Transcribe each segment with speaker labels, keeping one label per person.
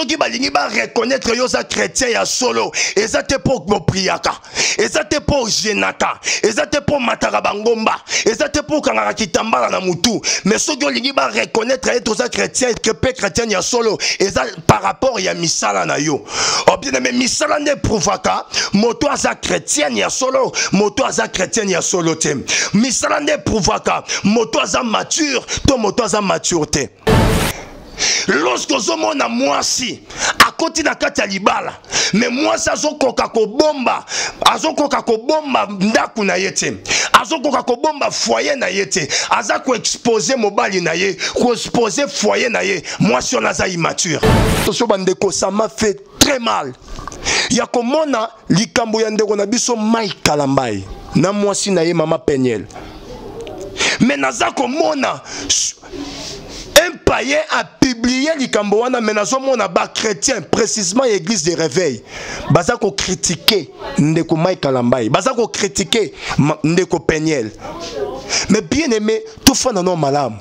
Speaker 1: soki balingi ba reconnaître yo za chrétien ya solo ezate pour priaka ezate pour genaka ezate pour mataka bangomba ezate pour kangaka kitambala na mutu mais soki olingi ba reconnaître eto za chrétien que pe chrétien ya solo eza par rapport ya misala na yo o bien mais misala ne prouvaka moto aza chrétien ya solo moto aza chrétien ya solo te misala ne prouvaka moto aza mature to moto aza maturité. Lorsque ozomona mwasi akoti na kati ya libala mais mwasi azokoka kobomba ndaku na ye te azokoka kobomba foyer na ye te aza ko exposer mobali na ye ko exposer foyer na ye mwasi on aza immature. Attention bandeko, ça m'a fait très mal ya komona likambo ya ndeko na biso Mike Kalambai na mwasi na ye mama Peniel mais naza komona un païen a publié likambo wana mais nazomona ba chrétien précisément église de réveil baza ko critiquer ndeko Mike Kalambai baza ko critiquer ndeko Peniel mais bien aimé tout fana non malam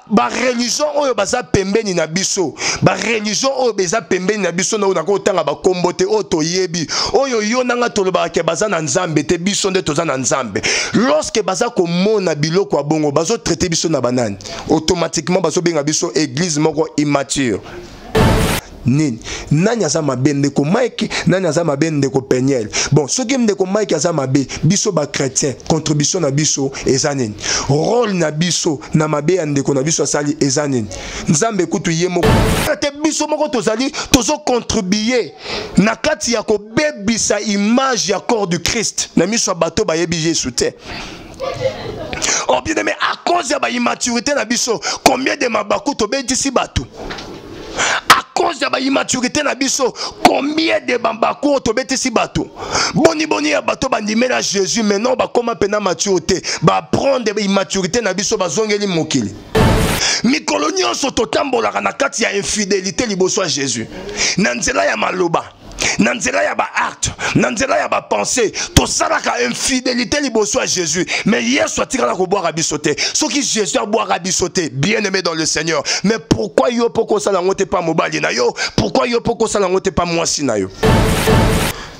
Speaker 1: ba religion oyo baza pembeni na biso ba religion oyo beza pembeni na biso na ko tanga ba kombote oto yebi oyo yo nanga toloba ke baza na nzambe te biso nde toza na nzambe lorsque baza ko mona biloko ya bongo bazo traiter biso na banani automatiquement bazo benga biso église moko immature. Nani aza mabe ndeko Mike nani aza mabe ndeko Peniel bon soki ndeko Mike aza mabe biso ba chrétien contribution na biso eza nini rôle na biso na mabe ya ndeko na biso asali eza nini nzambe kutu ye moko te biso moko tozali tozo contribuer na kati ya ko bebisa image ya corps du Christ na miso bato ba yebi Jésus te. Oh bien aimé, à cause de la immaturité na biso combien de mabaku to bedisi bato à cause de la immaturité na biso combien de bambaku to betisi bato boni ya bato bandimé na Jésus maintenant ba koma pena maturité ba prendre immaturité na biso bazongeli mokili mikolo nyonso totambolaka na kati ya infidélité liboso ya Jésus na nzela ya maloba na nzela ya ba acte na nzela ya ba pensée to salaka infidélité liboso ya Jésus mais Yesu atikala ko boire biso te soki Jésus a boire biso te bien aimé dans le Seigneur mais pourquoi yo poko sala ngote pas mobali na yo pourquoi yo poko sala ngote pas mwasi na yo.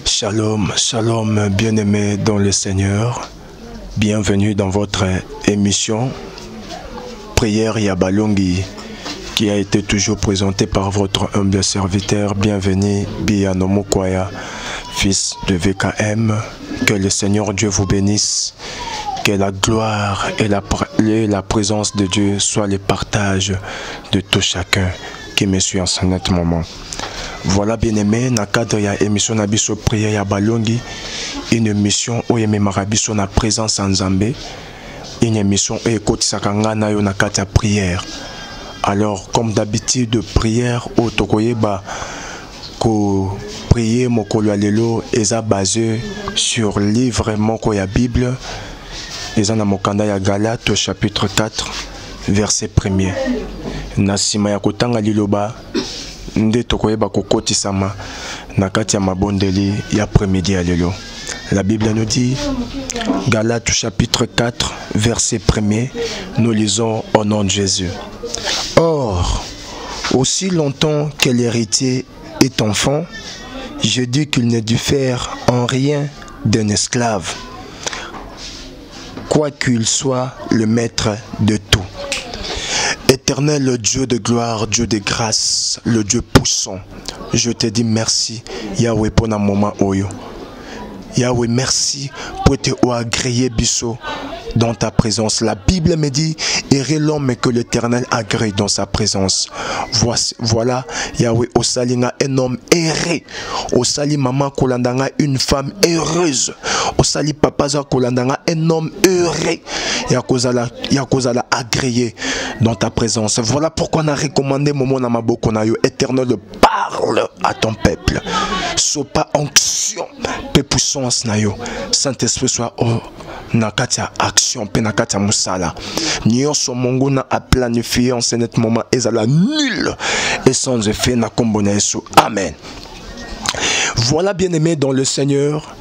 Speaker 2: Shalom, shalom bien aimé dans le Seigneur, bienvenue dans votre émission Prière Yabalongi qui a été toujours présenté par votre humble serviteur. Bienvenue, Biano Mokwaya, fils de VKM. Que le Seigneur Dieu vous bénisse. Que la gloire et la présence de Dieu soient le partage de tout chacun qui me suit en ce net moment. Voilà bien aimé, na cadre ya émission na biso prière ya balongi, une émission où yeme marabiso na présence en Zambé, une émission où ekotisaka nga na yo na kati ya prière. Alors, comme d'habitude, de prière, au Tokoyeba, ko prier mokolo alelo, eza basé sur livre moko ya Bible, eza na mokanda ya Galate, chapitre 4, verset 1er. Nasima ya kotanga liloba, nde Tokoyeba kokotisama, na kati ya mabondeli ya après-midi alelo. La Bible nous dit, Galates chapitre 4, verset 1er, nous lisons au nom de Jésus. Or, aussi longtemps que l'héritier est enfant, je dis qu'il ne diffère en rien d'un esclave, quoiqu'il soit le maître de tout. Éternel, le Dieu de gloire, Dieu de grâce, le Dieu puissant, je te dis merci, Yahweh, pour un moment oyo. Yahweh, merci pour te agréer biso dans ta présence. La Bible me dit, errez l'homme que l'Éternel agrée dans sa présence. Voilà, Yahweh, au salinga un homme erré. Au sali maman kolandanga une femme heureuse. Au sali papa za kolandanga un homme heureux. Yakozala agréé dans ta présence. Voilà pourquoi on a recommandé Momo Namaboko Nayo. Éternel, parle à ton peuple. Sois pas onction, peu puissance Nayo. Saint-Esprit soit nakatia action, pe nakatia musala. Nyonso mongo na a planifié en ce net moment ezala nul et sans effet na kombona Yesu. Amen. Voilà bien aimé dans le Seigneur.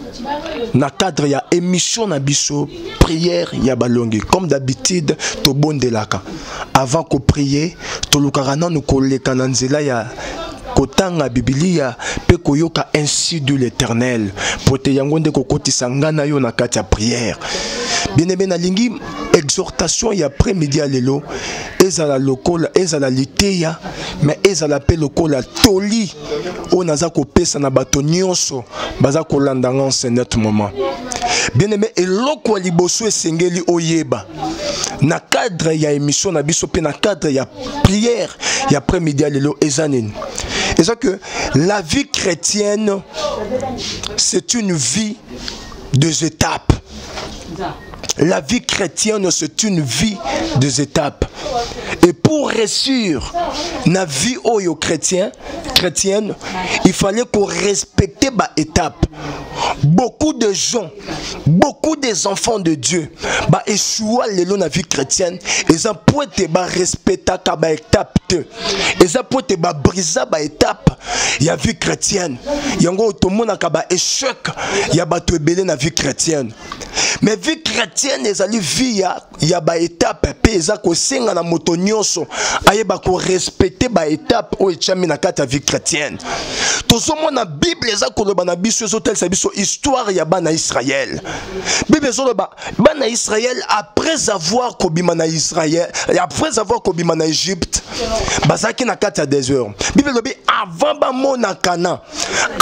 Speaker 2: Na cadre ya émission na biso prière ya balongi comme d'habitude to bondelaka avant ko prier to lukarana nous koleka na nzela ya kotanga Biblia pe koyoka ainsi de l'Éternel pour te yango nde kokotisa ngana yo na kati ya prière. Bien-aimé na lingi exhortation ya après-midi à lelo ezala lokola ezala liteya mais ezala pe lokola toli o naza kopesa na bato nyonso baza kolanda nga en net moment. Bien-aimé eloko liboso esengeli oyeba na cadre ya émission na biso pe na cadre ya prière ya après-midi à lelo ezaneni. Et ça que la vie chrétienne c'est une vie des étapes. La vie chrétienne, c'est une vie des étapes. Et pour réussir la vie chrétienne, il fallait qu'on respecte les étapes. Beaucoup de gens, beaucoup des enfants de Dieu, échouent dans la vie chrétienne. Ils ont pu respecter les étapes. Ils ont pu briser les étapes de la vie chrétienne. Il y a un échec dans la vie chrétienne. Mais vie chrétienne ezali vie ya ba étape pe eza ko senga na moto nyonso ayeba ko respecter ba étape o echami na kati ya vie chrétienne. Tozomona Bible eza ko loba na biso ezotelisa biso histoire ya bana Israël. Bible ezoloba bana Israël après avoir kobima na Israël, après avoir kobima na Égypte, bazaki na kati ya désert. Bible lobi avant ba mona Canaan,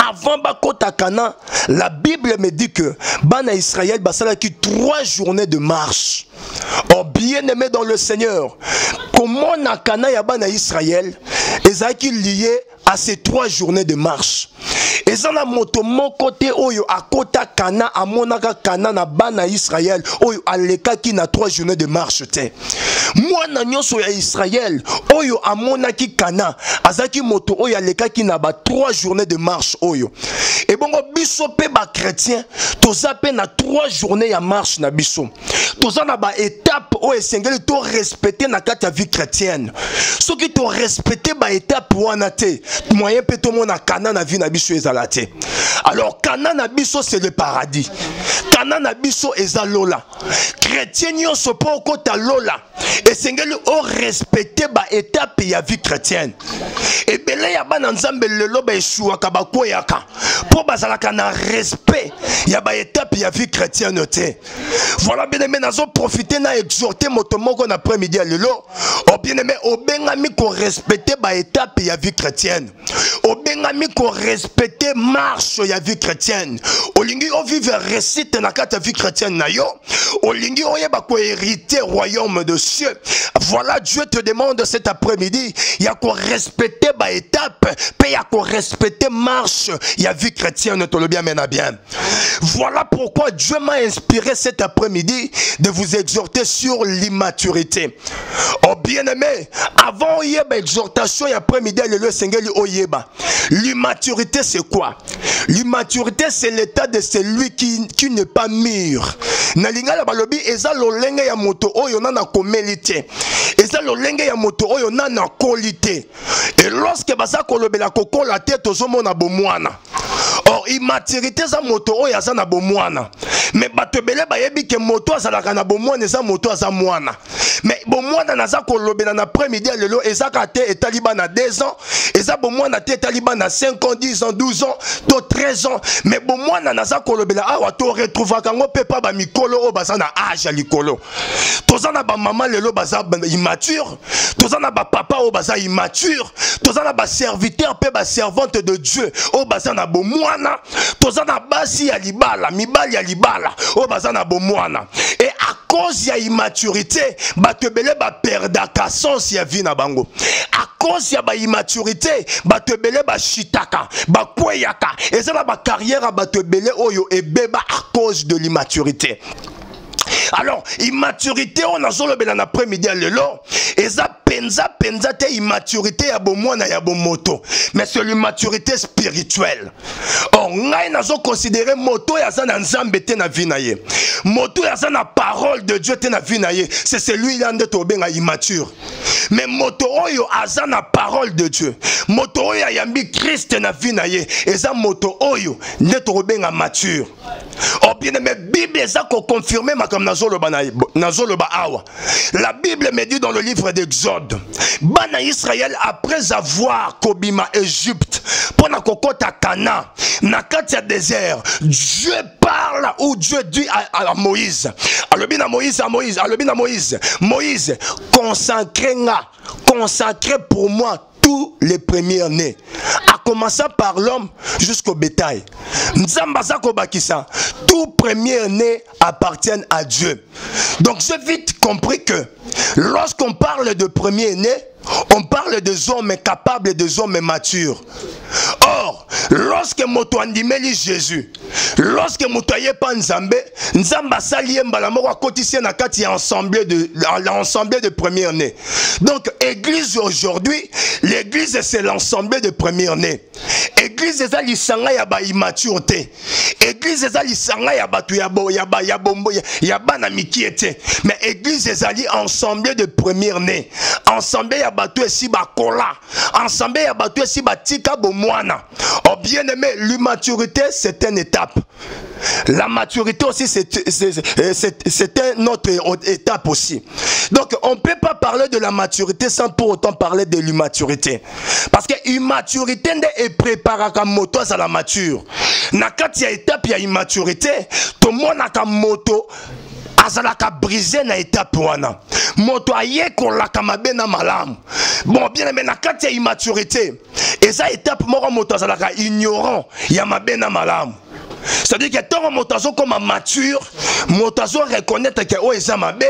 Speaker 2: avant ba kota Canaan, la Bible me dit que bana Israël basala qui 3 journées de marche. Oh bien-aimé dans le Seigneur, comment na Canaan ya bana Israël ezaki lié à ces 3 journées de marche. Et ça na moto mon côté oyo akota Canaan amonaka Canaan na bana Israël oyo aleka ki na 3 journées de marche te. Moi na nyonso ya Israël oyo amonaki Canaan azaki moto oyo aleka ki na ba 3 journées de marche oyo. Et bongo biso pe ba chrétien toza pe na 3 journées ya marche na biso. Toza na ba étape oyo esengeli to respecter na kati ya vie chrétienne. Soki to respecter ba étape wana te moyen pe to mona Canaan na vie na biso ezala te. Alors Canaan na biso c'est le paradis. Canaan na biso ezalola. Chrétien nyonso po kota lola. Esengeli o respecter ba étape ya vie chrétienne. Et belé ya bana nzambe lelo ba eshuaka ba koyaka. Po bazalaka na respect ya ba étape ya vie chrétienne te. Voilà bien aimé nazo profiter na exhorter moto moko na après-midi à lelo. O bien aimé o bengami ko respecter ba étape ya vie chrétienne. O bengami ko respecter marche ya vie chrétienne. O lingi o vivre récite na kata vie chrétienne na yo. O lingi o yeba ko hériter royaume de cieux. Voilà Dieu te demande cet après-midi, il y a qu'on respecter ba étape, puis il y a qu'on respecter marche, il y a vie chrétienne te le bien mène à bien. Voilà pourquoi Dieu m'a inspiré cet après-midi de vous exhorter sur l'immaturité. Oh bien-aimé, avant yeba exhortation et après-midi le Seigneur oyeba. L'immaturité c'est quoi? L'immaturité c'est l'état de celui qui n'est pas mûr. Na lingala balobi eza lolenge ya moto oyo na komelite. Eza lolenge ya moto oyo na kolite. Et lorsque baza kolobela kokola te tozomona bomwana. Or immaturité za moto oyo aza na bomwana. Mais bato belé bayebi ke moto azalaka na bomwana eza moto aza mwana. Mais bomwana naza kolobela na après-midi lelo eza kate etaliba na 2 ans, eza bomwana te etaliba na 5 ans, 10 ans, 12 ans, to 13 ans. Mais bomwana naza kolobela awa to retrouver kango pepa ba mikolo o baza na âge ya likolo. Tozana ba maman lelo baza immature, tozana ba papa o baza immature, tozana ba serviteur pe ba servante de Dieu o baza na bomwana, tozana basi ya libala, mibali ya libala o baza na bomwana. Et à cause ya immaturité, bato belé ba perdaka sens ya vie na bango. À cause ya ba immaturité, bato belé ba shitaka, ba kweyaka, et ça ba carrière bato belé oyo e beba à cause de l'immaturité. Alors, immaturité, on a solo ben après-midi à l'élo. Et ça, penza te immaturité ya bomwana ya bomoto. Mais c'est l'immaturité spirituelle. Or, ngai nazo considérer moto ya za na nzambe te na vie na ye. Moto ya za na parole de Dieu te na vie na ye. C'est celui-là nde to benga immature. Mais moto oyo aza na parole de Dieu. Moto oyo yambi Christ na vie na ye. Et ça moto oyo nde to benga mature.
Speaker 1: Oh bien aimé, Bible ça qu'on confirme ma comme nazoloba awa. La Bible me dit dans le livre d'Exode, Bana Israël après avoir kobima Égypte, pour na kokota Cana, na katia désert, Dieu parle ou Dieu dit à Moïse. Alobina Moïse, Moïse, consacrez pour moi tous les premiers-nés, à commencer par l'homme jusqu'au bétail. Tout premier-né appartiennent à Dieu. Donc j'ai vite compris que lorsqu'on parle de premier-né, on parle des hommes capables et des hommes matures. Or, lorsque moto andimeli Jésus, lorsque moto ayepa Nzambe, Nzamba saliye mbala moko akotisi na kati ya ensemble de premiers-nés. Donc, église aujourd'hui, l'église c'est l'ensemble de premiers-nés. Église eza lisanga ya ba immaturité. Église eza lisanga ya batu ya bombo ya bana mikiete. Mais église ezali ensemble de premiers-nés. Ensemble ya batu esi ba kola. Ensemble ya batu esi ba tika bomwana. Oh bien aimé, l'immaturité c'est une étape. La maturité aussi c'est une autre étape aussi. Donc on ne peut pas parler de la maturité sans pour autant parler de l'immaturité. Parce que l'immaturité est préparée comme moto à la mature. Nakati ya étape ya immaturité, tout le monde a comme moto azalaka brisé na étape wana. Moto aye ko la kamabe na malam. Bon bien aimé nakati ya immaturité. Et ça étape moko moto azalaka ignorant ya mabe na malam. C'est-à-dire que tant motazo comme mature, motazo reconnaître que o eza mabe,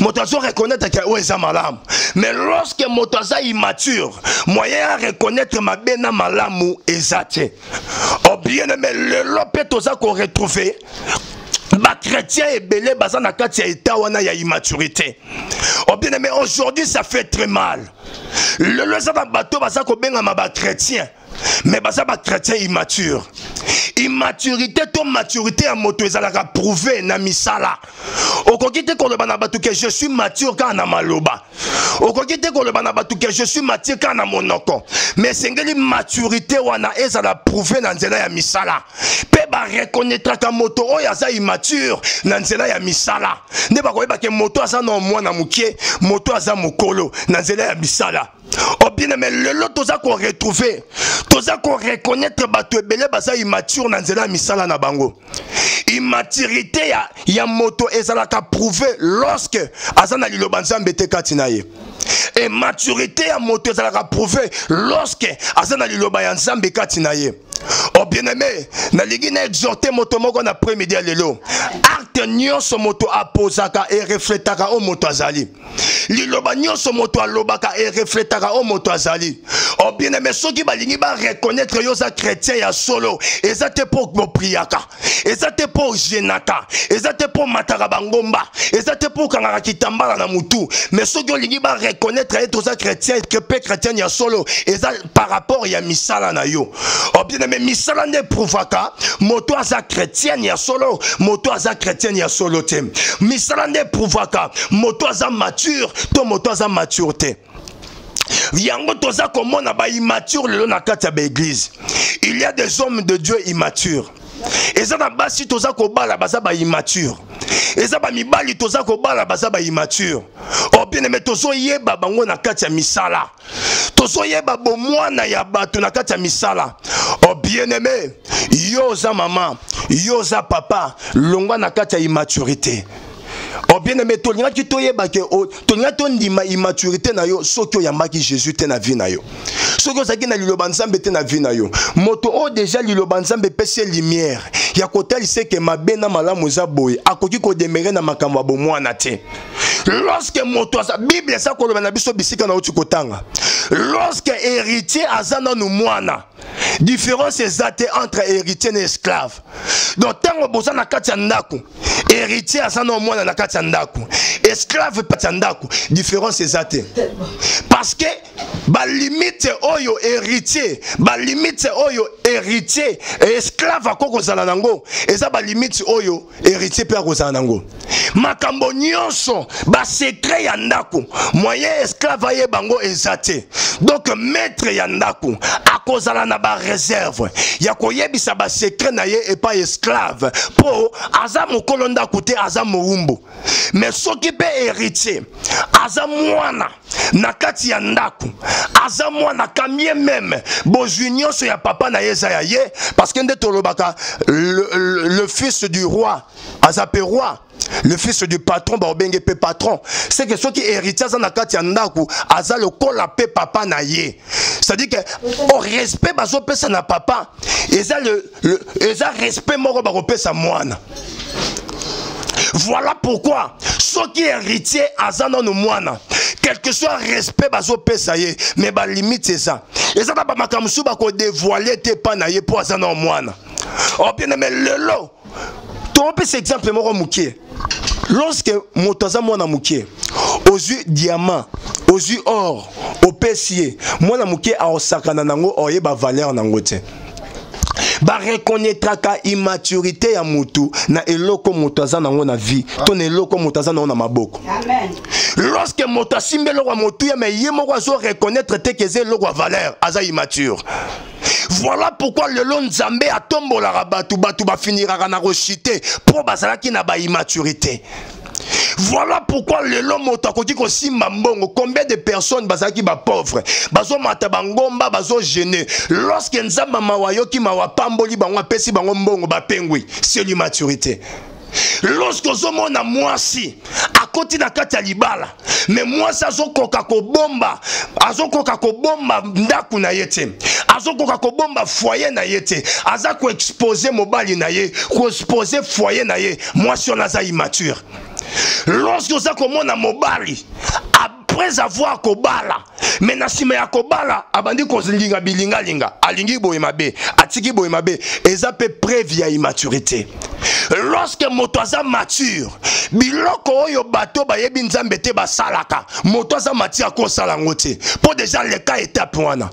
Speaker 1: motazo reconnaître que o eza malam. Mais lorsque motazo immature, moyen à reconnaître mabe na malamu ezate. Oh bien aimé, le lopé toza qu'on retrouver. Ba chrétien et belé baza na kati ya état wana ya immaturité. Oh bien aimé, aujourd'hui ça fait très mal. Le leza ba bateau baza ko benga ma ba chrétien. Mais baza ba chrétien immature. Immaturité to maturité à moto ezalaka prouvé na misala. Okokite ko le bana batu que je suis mature quand na maloba. Okokite ko le bana batu que je suis mature quand na monoko. Mais sengeli maturité wana ezala prouvé na nzela ya misala. Pe ba reconnaître ka moto oyo aza immature na nzela ya misala. Ne ba koyeba ke moto aza na mwana mukie, moto aza mokolo na nzela ya misala. Oh bien aimé, le lot toza qu'on retrouver, toza qu'on reconnaître bato ebele basa immature na nzela misala na bango. Immaturité ya moto ezalaka prouvé lorsque azana liloba Nzambe te kati na ye. Et maturité ya moto ezalaka prouvé lorsque azana liloba ya Nzambe kati na ye. Oh bien aimé, na ligi na exhorter moto moko na après-midi lelo. Acte nyonso moto aposaka et reflétaka o moto azali. Liloba nyonso moto alobaka et reflétaka o moto azali. Oh bien aimé, soki balingi ba reconnaître yo za chrétien ya solo, ezate pour priaka, ezate pour jenaka, ezate pour mataka bangomba, ezate pour kangaka kitambala na mutu. Mais soki olingi ba reconnaître et toza chrétien et chrétien ya solo, ezate par rapport ya misala na yo. Oh bien aimé, misala ne prouvaka moto aza chrétien ya solo, moto aza chrétien ya solo te. Misala ne prouvaka moto aza mature, to moto aza maturité. Yango toza komona ba immature lelo na kati ya ba église. Il y a des hommes de Dieu immatures. Eza na basi toza kobala baza ba immature. Eza ba mibali toza kobala baza ba immature. Oh bien aimé, tozo yeba bango na kati ya misala. Tozo yeba bomwana ya bato na kati ya misala. Oh bien aimé, yo za maman, yo za papa, longwa na kati ya immaturité. Oh bien aimé, tolinga ki toyeba ke tolinga to ndima immaturité na yo soko yambaki Jésus te na vie na yo. Soko zaki na liloba Nzambe te na vie na yo. Moto o déjà liloba Nzambe pese lumière. Ya kotali se ke mabe na malamu za boye akoki ko demere na makambo ya bomwana te. Lorsque moto asa Bible sa koloba na biso bisika na uti kotanga. Lorsque héritier azana nu mwana, différence ezate entre héritier et esclave. Donc tango boza na kati ya ndako, héritier azana mwana na kati ya ndako esclave pa ya ndako différence ezate parce que ba limite oyo héritier esclave akoko zala nango eza ba limite oyo héritier pe akozala nango makambo nyonso ba secret ya ndako moyen esclave aye bango ezate donc maître ya ndako akozala na ba réserve ya koyebisa ba secret na ye et pas esclave po aza mokolo ndako te aza mowumbu mais soki pe héritier aza mwana na kati ya ndako aza mwana kamie même bozwi nyonso ya papa na ye ya ye parce que nde tolobaka le fils du roi aza pe roi. Le fils du patron, baobenge pe patron. C'est que ceux qui héritiers dans la kati yandaku, aza le kola pe papa na ye. C'est-à-dire que au respect bazo pe sa na papa, eza respect moro barope sa moine. Voilà pourquoi ceux qui héritiers aza non moine, quel que soit respect bazo pe sa ye, mais ba limite c'est ça. Et ça ba makamusu ba ko dévoiler te pa na ye po aza non moine. Oh bien mais lelo. Ton peu cet exemple moro mukie. Lorsque motaza mwana mukie, aux yeux diamant, aux yeux or, au pessier, mwana mukie a osakana nango oye ba valeur nango te. Ba reconnaîtra ka immaturité ya mutu na eloko motaza nango na vie, ton eloko motaza nango na maboko. Amen. Lorsque motasimbe lo wa motu ya me yemo kwa zo reconnaître te keze lo wa valeur, aza immature. Voilà pourquoi le long Nzambe a tombola rabatu batu ba finira na rochité pour bazalaki na ba immaturité. Voilà pourquoi le long motakoki ko simba mbongo combien de personnes bazalaki ba pauvres bazo mata bangomba bazo gêner lorsque Nzamba mawayoki mawapamboli bango pesi bango mbongo ba pengwi c'est l'immaturité. Lorsque ozomona mwasi akoti na kati ya libala mais mwasi azokoka kobomba ndaku na yete azokoka kobomba foyer na yete aza ko exposer mobali na ye ko exposer foyer na ye mwasi on aza immature. Lorsque oza komona mobali après avoir kobala mais na sima ya kobala abandi ko zinga bilinga alingi boye mabe atiki boye mabe eza pe preuve ya immaturité. Lorsque moto aza mature biloko oyo bato bayebi Nzambe te basalaka moto aza mature ko sala ngote pour déjà le cas étape wana.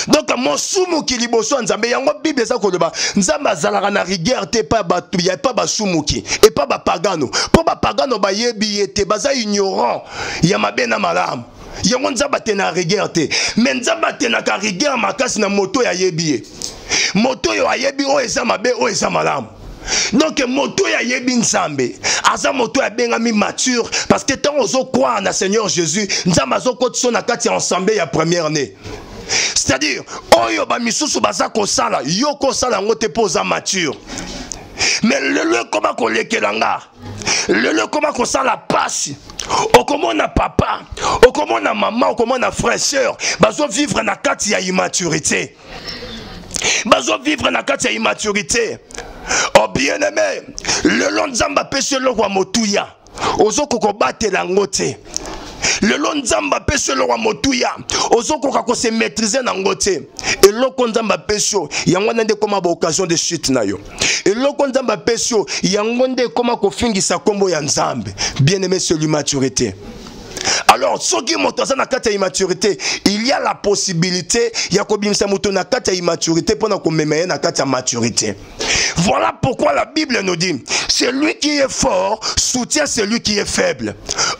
Speaker 1: Donc mon sumu ki liboso Nzambe yango Bible eza koloba Nzambe azalaka na rigueur te pa batu ya pa basumuki et pas ba pagano po ba pagano bayebi ete baza ignorant ya mabe na malamu yango Nzambe te na rigueur te mais Nzambe te na ka rigueur makasi na moto ya yebi moto yo ayebi o eza mabe o eza malamu. Donc moto ya yebi Nzambe aza moto ya bengami mature parce que tant ozo croire na Seigneur Jésus Nzambe azo kotso na kati ensemble ya première année. C'est-à-dire oyo ba misusu baza ko sala yo ko sala ngote poza mature. Mais le comment ko lekelanga le comment ko sala passe okomona papa okomona maman okomona frère sœur bazo vivre na kati ya immaturité. Bazo vivre na kati ya immaturité. Oh bien-aimé, le long Nzamba pese lo wa motuya. Ozo koko batela ngote. Le long Nzamba pese lo wa motuya. Ozo koko se maîtriser na ngote. Et loko Nzamba peso yango nde koma ba occasion de chute na yo. Et loko Nzamba peso yango nde koma ko fingisa kombo ya Nzambe. Bien-aimé, c'est l'immaturité. Alors, ce qui est na kati ya immaturité, il y a la possibilité ya kobimisa moto na kati ya immaturité pendant qu'on memeye na kati ya maturité. Voilà pourquoi la Bible nous dit, celui qui est fort soutient celui qui est faible.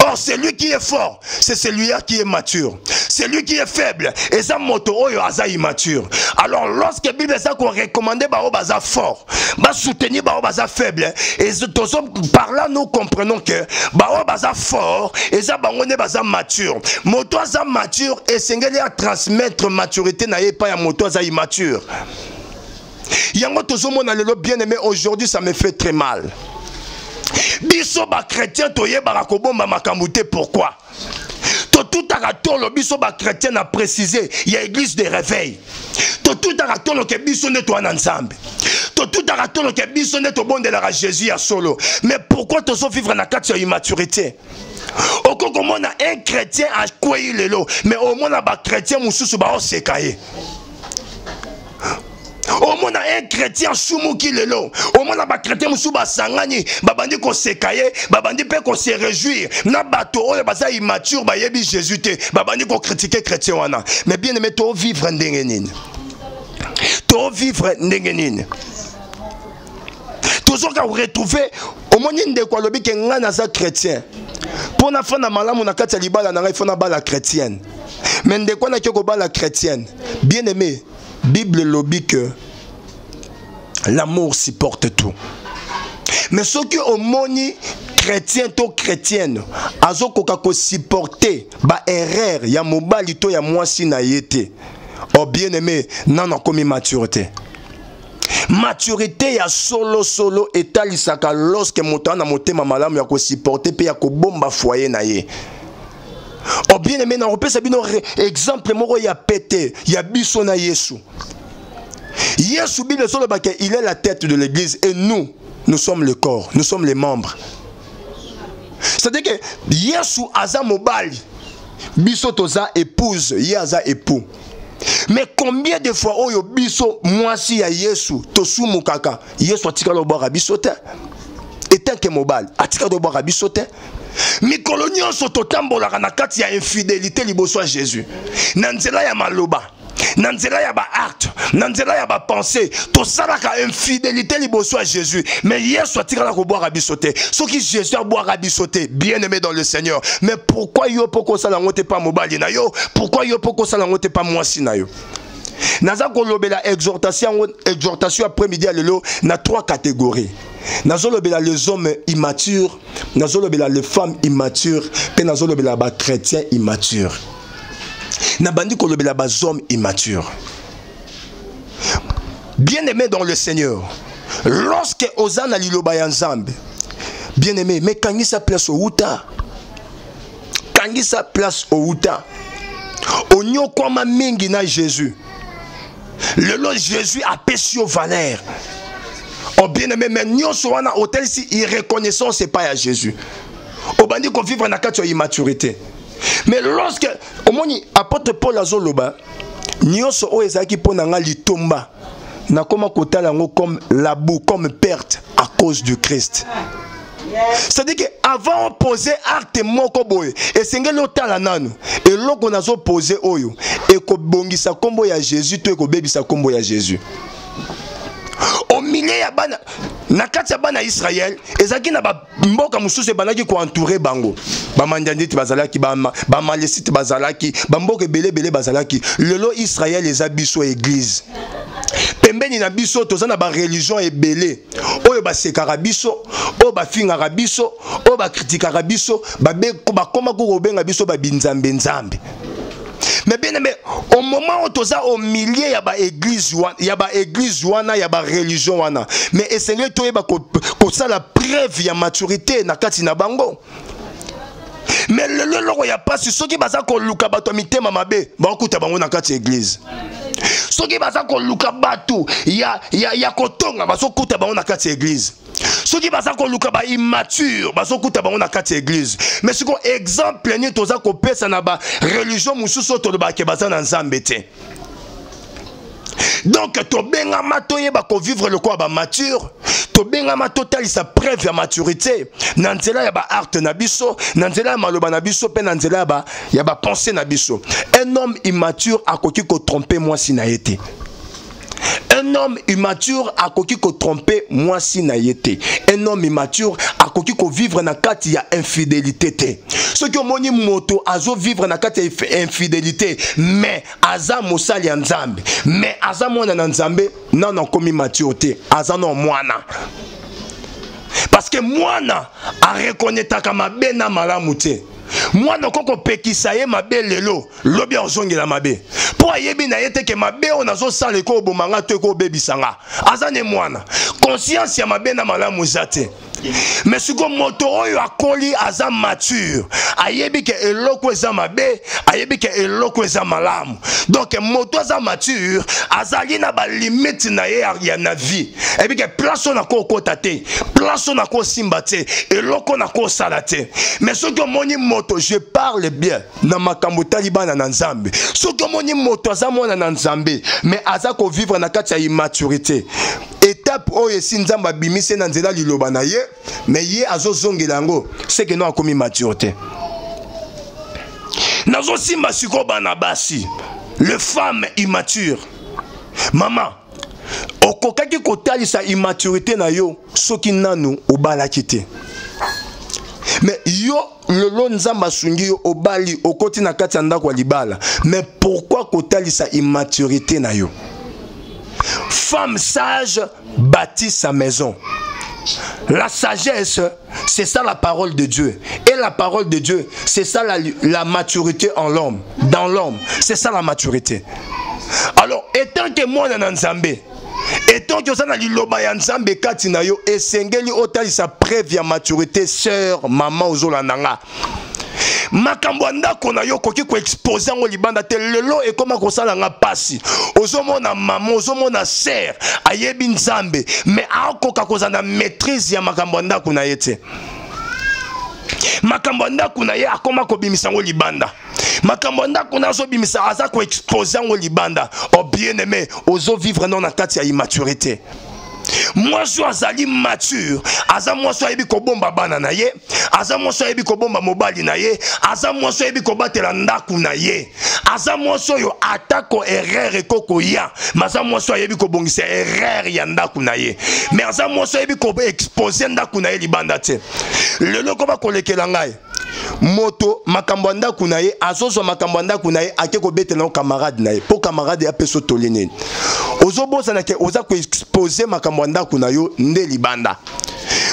Speaker 1: Or, celui qui est fort, c'est celui-là qui est mature. Celui qui est faible, et ça moto oyo aza immature. Alors, lorsque la Bible ça qu'on recommande ba baza fort, ba soutenir ba baza faible, et par là nous comprenons que ba baza fort, et ça ba ngone baza mature. Moto aza mature et sengeli à transmettre maturité na ye pas ya moto aza immature. Yango tozomona lelo bien-aimé aujourd'hui ça me fait très mal. Biso ba chrétien toye ba kobomba makamute pourquoi? Tout à le biso ba chrétien a précisé il y a église de réveil. Tout à le que biso ne toi ensemble. Tout à le que biso ne to bon de la Jésus à solo. Mais pourquoi tu so vivre na carte sur immaturité? Au comment on a un chrétien à quoi il est là, mais au moins on a ba chrétien mususu ba osekaye. Au moins un chrétien soumuki lelo. Au moins un chrétien moussouba sangani. Babandi ko sekaye. Babandi pe ko se réjouir. Na bato oyo basa immature ba yebi Jésus te. Babandi ko critiquer chrétien wana. Mais bien aimé to vivre ndengenine. To vivre ndengenine. Toujours quand vous retrouvez au moins une de quoi lobi ke ngana za chrétien. Pour na fana malamu na kati libala na ngai fona bala chrétienne. Mais de quoi na ko bala chrétienne. Bien aimé, Bible lobby que l'amour supporte tout. Mais ce qui au moni chrétien to chrétienne, azo koka ko supporter ba erreur ya mobali to ya mwasi na yete. Oh bien aimé, non non comme maturité. Maturité ya solo etalisaka lorsque motana motema malamu ya ko supporter pe ya ko bomba foyer na ye. Oh bien aimé, na repese bino exemple moko ya pété, ya biso na Yesu. Yesu Bible solo bake il est la tête de l'église et nous sommes le corps, nous sommes les membres. C'est-à-dire que Yesu aza mobali, biso toza épouse, yaza époux. Mais combien de fois oyo biso mwasi ya Yesu tosumu kaka, Yesu atika lo boire biso te. Etant que mobali, atika lo boire biso te. Mikolo nyonso totambolaka na kati ya infidélité liboso ya Jésus. Na nzela ya maloba, na nzela ya ba acte, na nzela ya ba pensée, tosalaka infidélité liboso ya Jésus. Mais Yesu atikala ko boire biso te. Soki Jésus a boire biso te, bien-aimé dans le Seigneur. Mais pourquoi yo poko sala ngote pa mobali na yo? Pourquoi yo poko sala ngote pa mwasi na yo? Naza ko lobela exhortation après-midi à lelo na 3 catégories. Nazolobela les hommes immatures, nazolobela les femmes immatures, et nazolobela les chrétiens immatures. Nabandi kolobela les hommes immatures. Bien-aimé dans le Seigneur, lorsque Osana liloba ya Nzambe, bien-aimé, mais quand il sa place au Outa, quand il sa place au Outa, onyo koma mingi na Jésus. Le lot Jésus a péché au valeur. Oh bien aimé, mais nous sommes en hôtel si irreconnaissant c'est pas à Jésus. Au bandi qu'on vivre dans la immaturité. Mais lorsque au moins apôtre Paul azoloba, nous sommes ezaki ponanga litomba. Na koma kotala ngo comme la boue, comme perte à cause du Christ. C'est-à-dire qu'avant de poser acte moko boye, et c'est l'otala nanu, et l'oko nazo poser oyo, et ko bongisa kombo ya Jésus, to ko bebisa kombo ya Jésus. Au milieu ya bana, na kati ya bana Israël, ezaki na ba mboka mususu banaki ko entourer bango. Ba mandianditi bazalaki, ba malesite bazalaki, ba mboka belé bazalaki. Lelo Israël les abiso église. Pembeni na biso tozana ba religion ebele oyo ba sekara biso oyo ba fingaka biso oyo ba kritikaka biso ba koma ko benga biso ba binzambe nzambe. Mais bien aimé, au moment où toza au milieu ya ba église wana ya ba religion wana, mais essayer to yeba ko ça la preuve ya maturité na kati na bango. Mais le loko ya pas ceux qui baza ko luka bato mitema mabe ba okuta bango na kati église. Ceux qui baza ko luka bato ya kotonga bazo kuta bango na kati église. Ceux qui baza ko luka ba immature bazo kuta bango na kati église. Mais ce qu'on exemple ni toza ko pesa na ba religion mususu to ba ke baza na nzambe te. Donc to benga matoye ba ko vivre le quoi ba mature. To benga ma total sa preuve ya maturité. Nanzela ya ba art na biso, nanzela ya maloba na biso pe nanzela ba ya ba pensée na biso. Un homme immature a koki ko tromper moi si na été. Un homme immature a koki ko tromper moi si na été. Un homme immature a koki ko vivre na kati ya infidélité te. Ceux qui ont moni moto azo vivre na kati ya infidélité, mais aza mosali ya nzambe, mais aza mwana na nzambe non komi maturité, aza non mwana. Parce que mwana a reconnaître kama bena malamu te. Mwana koko pekisa ye mabe lelo, lobi ozongela mabe. Po ayebi na yete ke mabe onazo sale ko bomanga te ko bebisanga. Azane mwana. Conscience ya mabe na malamu zate. Mais ce que moto oyo akoli aza mature, ayebi ke eloko eza mabe, ayebi ke eloko eza malamu. Donc moto aza mature, azali na ba limite na ye ya na vie. Ebi ke place na ko kota te, place na ko simba te, eloko na ko sala te. Mais ce que moni moto, je parle bien na makambo talibana na Nzambe. Ce que moni moto aza mona na Nzambe, mais aza ko vivre na kati ya immaturité. Étape oyo si Nzamba bimise na nzela liloba na ye, mais ye azo zongela yango, c'est que non akomi maturité. Nazo simba siko bana basi, le femme immature. Maman, okokaki kotalisa immaturité na yo, soki nanu obalaki te. Mais yo lelo Nzamba sungi yo obali okoti na kati ya ndako libala. Mais pourquoi kotalisa immaturité na yo? Femme sage bâtit sa maison. La sagesse, c'est ça la parole de Dieu. Et la parole de Dieu, c'est ça la maturité en l'homme, dans l'homme. C'est ça la maturité. Alors, étant que moi na Nzambe, étant que ça na liloba ya Nzambe kati na yo, esengeli otali sa preuve ya maturité, sœur, maman ozola nanga. Makambo ndako na yo koki ko exposer ngo libanda te lelo e koma ko sala nga pasi ozomona maman ozomona sœur ayebi Nzambe mais akoka kozana maîtrise ya makambo ndako na yete makambo ndako na ye akoma ko bimisa ngo libanda makambo ndako na zo bimisa aza ko exposer ngo libanda oh bien aimé ozo vivre non na kati ya immaturité. Moi je suis mature, aza moi so yebi ko bomba bana na ye, aza moi so yebi ko bomba mobali na ye, aza moi so yebi ko batela ndaku na ye, aza moi so yo atako erreur ekoko ya, maza moi so yebi ko bongisa erreur ya ndaku na ye, mais aza moi so yebi ko exposer ndaku na ye libanda te. Lelo ko ba kolekela ngai moto makambo ndaku na ye azozo makambo ndaku na ye ake ko betela no camarade na ye po camarade ya peso tolene ozobosa na ke oza ko exposer makambo ndaku na yo nde libanda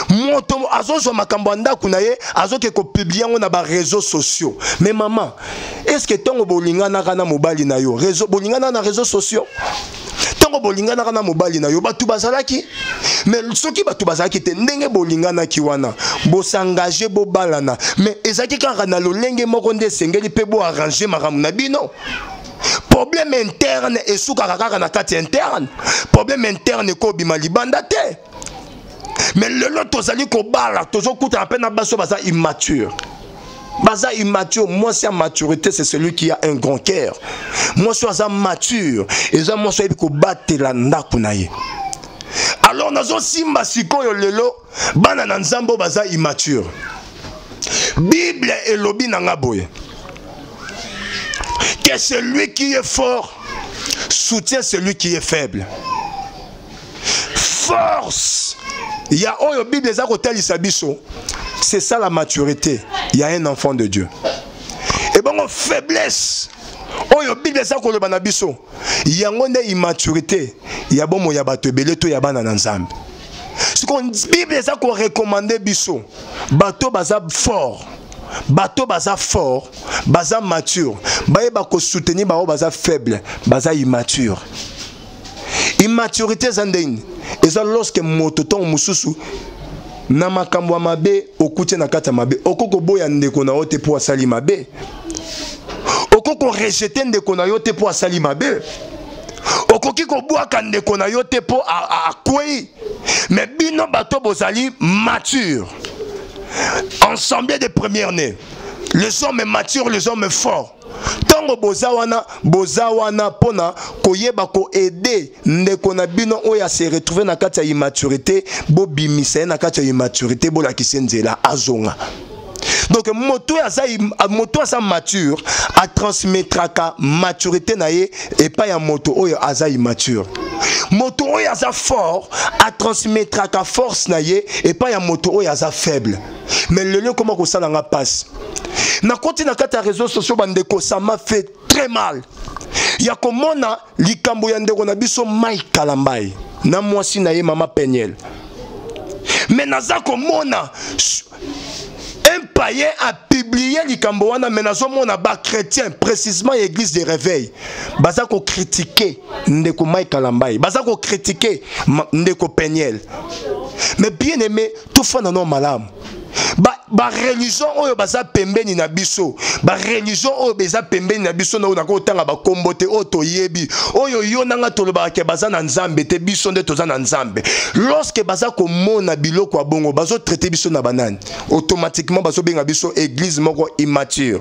Speaker 1: moto azozo makambo ndaku na ye azoke ko publier ngo na ba réseaux sociaux. Mais maman, est-ce que tongo bolingana kana mobali na yo réseau bolingana na réseaux sociaux tongo bolingana kana mobali na yo batu bazalaki mais soki batu bazalaki te ndenge bolingana ki wana bo s'engager bo balana mais ezaki kaka na lolenge moko nde sengeli pe bo arranger makamu na bino. Problème interne et souka kaka na kati interne, problème interne ko bima libanda te. Mais le lot tozali ko bala tozo kuta à peine baso baza immature. Baza immature, moi c'est maturité, c'est celui qui a un grand cœur. Moi c'est mature et ça moi c'est ko batela ndaku na ye. Alors nazo simba sikoyo lelo bana na Nzambo baza immature. Bible elobi na ngaboye que celui qui est fort soutient celui qui est faible. Force. Il y a oyo Bible za kotalisa biso. C'est ça la maturité. Il y a un enfant de Dieu. Et bon faiblesse. Oyo Bible za koloba na biso. Il y a une immaturité. Il y a bon moya bato ebele to ya bana na Nzambe. Ce qu'on Bible za ko recommander biso. Bato baza fort. Bato baza fort, baza mature, baye bako soutenir bao baza faible, baza immature. Immaturité zandeni, eza lorsque mototon mususu na makambo mabe okuti na kata mabe, okoko boya ndeko na ote po asali mabe. Okoko rejeter ndeko na yote po asali mabe. Okoki ko boaka ndeko na yote po akwei. Mais bino bato bozali mature. Ensemble de première-nés. Les hommes matures, les hommes forts. Tango bozawana pona koyeba ko aider ndeko na bino oya se retrouver na kati ya immaturité, bo bimisa na kati ya immaturité, bo la kisenzela azonga. Donc moto asa mature a transmettra ka maturité na ye et pas ya moto oyo asa immature. Moto oyo asa fort a transmettra ka force na ye et pas ya moto oyo asa faible. Mais le lieu comment ko sala nga passe. Na koti na kata réseaux sociaux bandeko ça m'a fait très mal. Ya komona likambo ya ndeko na biso Mike Kalambai na mwasi na ye mama Peniel. Mais naza komona un païen a publié likambo wana mais nazo mona ba chrétien précisément l'église de réveil baza ko critiquer ndeko Mike Kalambai baza ko critiquer ndeko Peniel. Mais bien aimé, tout fait dans nos malames. Ba religion oyo baza pembeni na biso, ba religion oyo beza pembeni na biso na onako tanga ba kombote oto yebi oyo yo nanga toloba ke baza na nzambe te biso nde toza na nzambe. Lorsque baza komona biloko ya bongo bazo traiter biso na banani, automatiquement bazo benga biso église moko immature.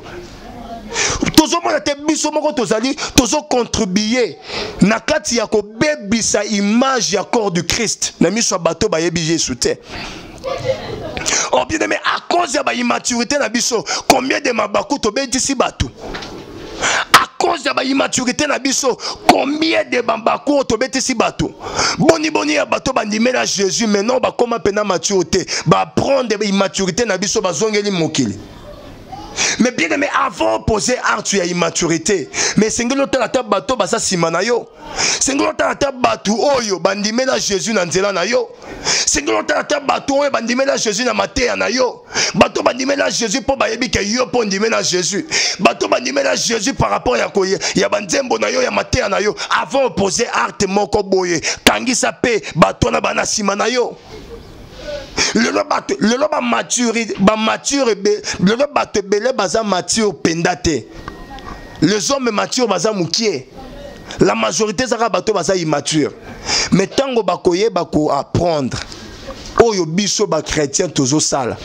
Speaker 1: Tozo mona te biso moko tozali tozo contribuer na kati ya ko bebisa image ya corps du Christ na miso bato ba yebi Jésus te. Oh bien aimé, à cause de la immaturité na biso, combien de mabakou to bendisi batou? À cause de la immaturité na biso, combien de mabakou to bendisi batou? Boni ya bato bandimé na Jésus, maintenant ba comment pena maturité, ba prendre de immaturité na biso ba zongeli mokili. Mais bien aimé, avant de poser acte à immaturité, mais c'est que l'autre la bateau basa simanayo. C'est que l'autre la bateau oyo bandimé na Jésus na nzela na yo. C'est que l'autre la bateau oyo bandimé na Jésus na matéya na yo. Bateau bandimé na Jésus pour bayebi ke yo pour bandimé na Jésus. Bateau bandimé na Jésus par rapport ya koye ya banzembo na yo ya matéya na yo. Avant de poser acte moko boye, kangisa pe bateau na bana simanayo. Le loba mature, le loba te belé baza mature pendate. Les hommes matures baza moukié. La majorité zara bato baza immature. Mais tango bakoye bako apprendre. Oyo biso ba chrétien tozo sala.